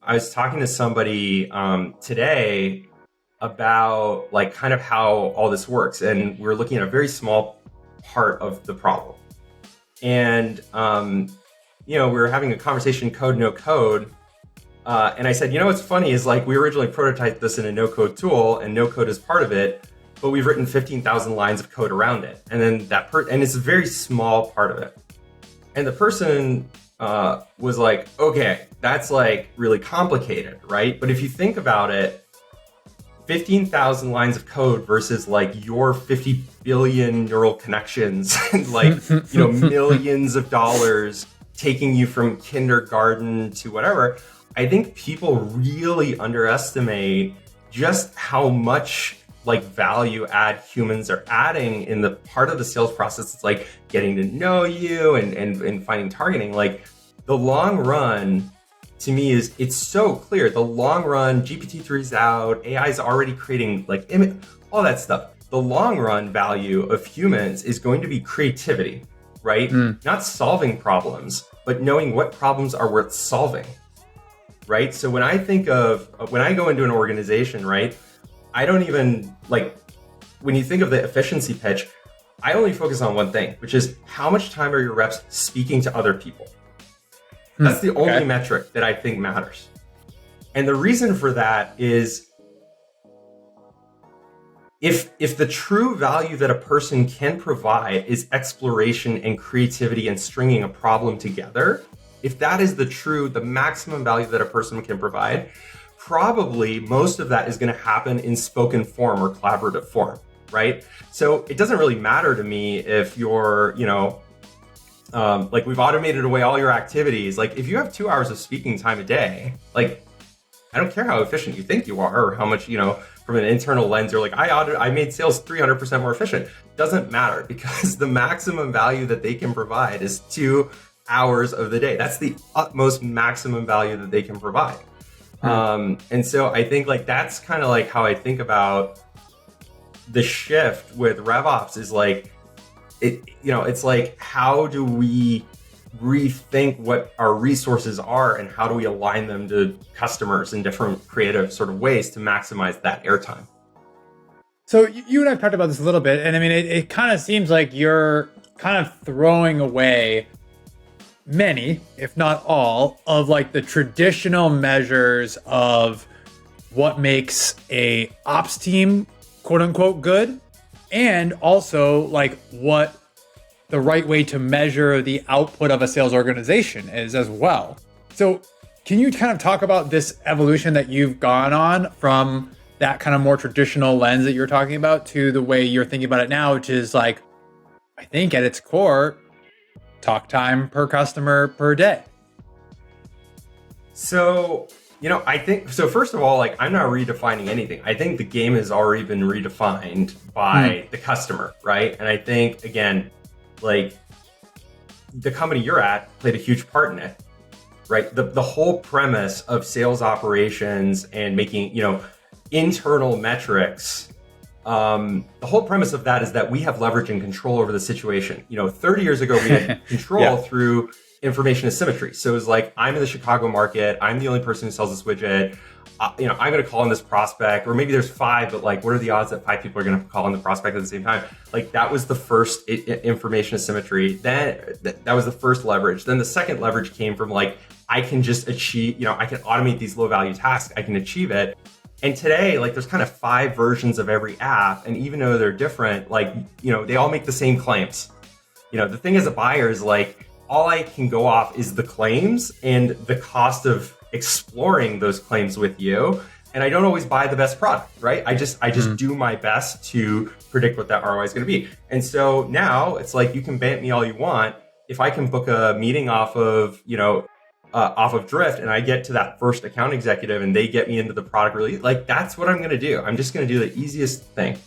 I was talking to somebody today about like kind of how all this works, and we're looking at a very small part of the problem. And we were having a conversation, code, no code. And I said, what's funny is like we originally prototyped this in a no-code tool, and no code is part of it, but we've written 15,000 lines of code around it. And then and it's a very small part of it. And the person was like, okay, that's like really complicated, right? But if you think about it, 15,000 lines of code versus like your 50 billion neural connections and like, millions of dollars taking you from kindergarten to whatever. I think people really underestimate just how much like value add humans are adding in the part of the sales process. It's like getting to know you and finding targeting. Like the long run to me it's so clear. The long run, GPT-3's out, AI is already creating like all that stuff. The long run value of humans is going to be creativity, right? Not solving problems, but knowing what problems are worth solving, right? So when I go into an organization, right, I don't even like, when you think of the efficiency pitch, I only focus on one thing, which is how much time are your reps speaking to other people? That's the only metric that I think matters. And the reason for that is if the true value that a person can provide is exploration and creativity and stringing a problem together, if that is the maximum value that a person can provide, probably most of that is going to happen in spoken form or collaborative form, right? So it doesn't really matter to me if you're, like we've automated away all your activities. Like if you have 2 hours of speaking time a day, like I don't care how efficient you think you are or how much, from an internal lens, you're like, I made sales 300% more efficient. Doesn't matter because the maximum value that they can provide is 2 hours of the day. That's the utmost maximum value that they can provide. And so I think like that's kind of like how I think about the shift with RevOps is like, it's like, how do we rethink what our resources are and how do we align them to customers in different creative sort of ways to maximize that airtime? So you and I've talked about this a little bit, and I mean, it kind of seems like you're kind of throwing away many, if not all, of like the traditional measures of what makes a ops team, quote unquote, good, and also like what the right way to measure the output of a sales organization is as well. So can you kind of talk about this evolution that you've gone on from that kind of more traditional lens that you're talking about to the way you're thinking about it now, which is like, I think at its core, talk time per customer per day? So, I think, so first of all, like I'm not redefining anything. I think the game has already been redefined by the customer, right? And I think, again, like the company you're at played a huge part in it, right? The whole premise of sales operations and making, internal metrics, the whole premise of that is that we have leverage and control over the situation. 30 years ago, we had control through information asymmetry. So it was like, I'm in the Chicago market. I'm the only person who sells this widget. I'm going to call in this prospect, or maybe there's 5, but like, what are the odds that 5 people are going to call in the prospect at the same time? Like that was the first information asymmetry. Then that was the first leverage. Then the second leverage came from like, I can just achieve, I can automate these low value tasks. I can achieve it. And today, like there's kind of 5 versions of every app. And even though they're different, like, they all make the same claims. The thing as a buyer is like, all I can go off is the claims and the cost of exploring those claims with you. And I don't always buy the best product, right? I just do my best to predict what that ROI is going to be. And so now it's like, you can bant me all you want. If I can book a meeting off of Drift and I get to that first account executive and they get me into the product release, like that's what I'm going to do. I'm just going to do the easiest thing.